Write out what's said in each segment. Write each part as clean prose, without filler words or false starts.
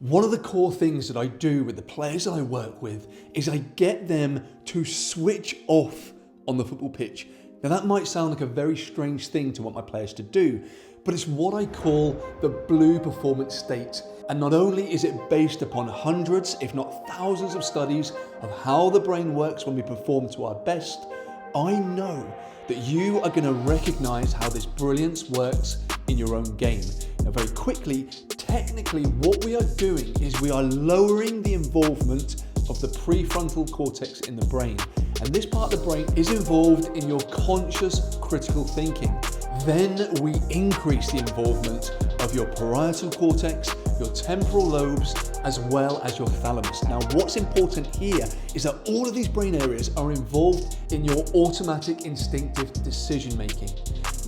One of the core things that I do with the players that I work with is I get them to switch off on the football pitch. Now that might sound like a very strange thing to want my players to do, but it's what I call the blue performance state. And not only is it based upon hundreds, if not thousands of studies of how the brain works when we perform to our best, I know that you are going to recognize how this brilliance works in your own game. Now very quickly, technically what we are doing is we are lowering the involvement of the prefrontal cortex in the brain. And this part of the brain is involved in your conscious critical thinking. Then we increase the involvement of your parietal cortex, your temporal lobes, as well as your thalamus. Now, what's important here is that all of these brain areas are involved in your automatic instinctive decision making.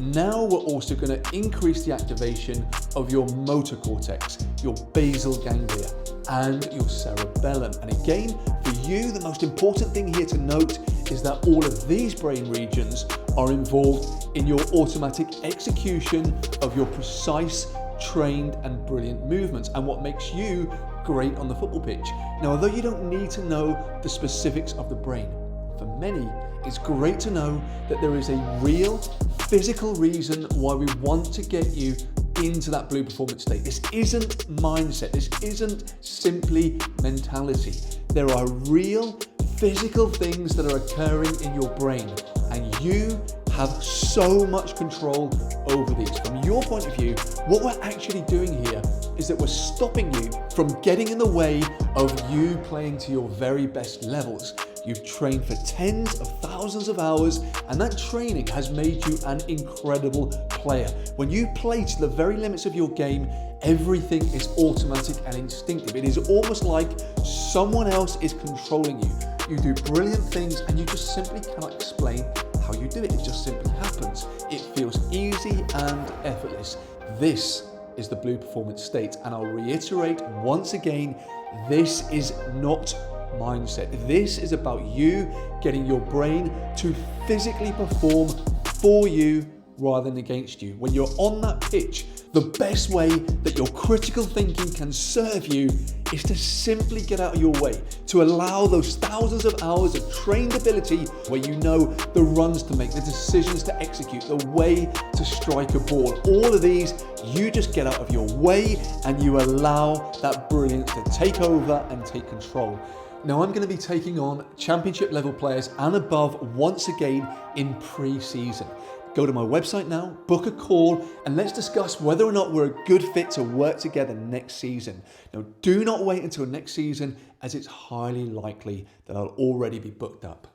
Now we're also going to increase the activation of your motor cortex, your basal ganglia, and your cerebellum. And again, for you, the most important thing here to note is that all of these brain regions are involved in your automatic execution of your precise, trained and brilliant movements, and what makes you great on the football pitch. Now, although you don't need to know the specifics of the brain, for many, it's great to know that there is a real physical reason why we want to get you into that blue performance state. This isn't mindset. This isn't simply mentality. There are real physical things that are occurring in your brain, and you have so much control over these. From your point of view, what we're actually doing here is that we're stopping you from getting in the way of you playing to your very best levels. You've trained for tens of thousands of hours, and that training has made you an incredible player. When you play to the very limits of your game, everything is automatic and instinctive. It is almost like someone else is controlling you. You do brilliant things and you just simply cannot explain how you do it. It just simply happens. It feels easy and effortless. This is the blue performance state. And I'll reiterate once again, this is not mindset. This is about you getting your brain to physically perform for you rather than against you. When you're on that pitch, the best way that your critical thinking can serve you is to simply get out of your way, to allow those thousands of hours of trained ability where you know the runs to make, the decisions to execute, the way to strike a ball. All of these, you just get out of your way and you allow that brilliance to take over and take control. Now, I'm going to be taking on championship level players and above once again in pre-season. Go to my website now, book a call, and let's discuss whether or not we're a good fit to work together next season. Now, do not wait until next season, as it's highly likely that I'll already be booked up.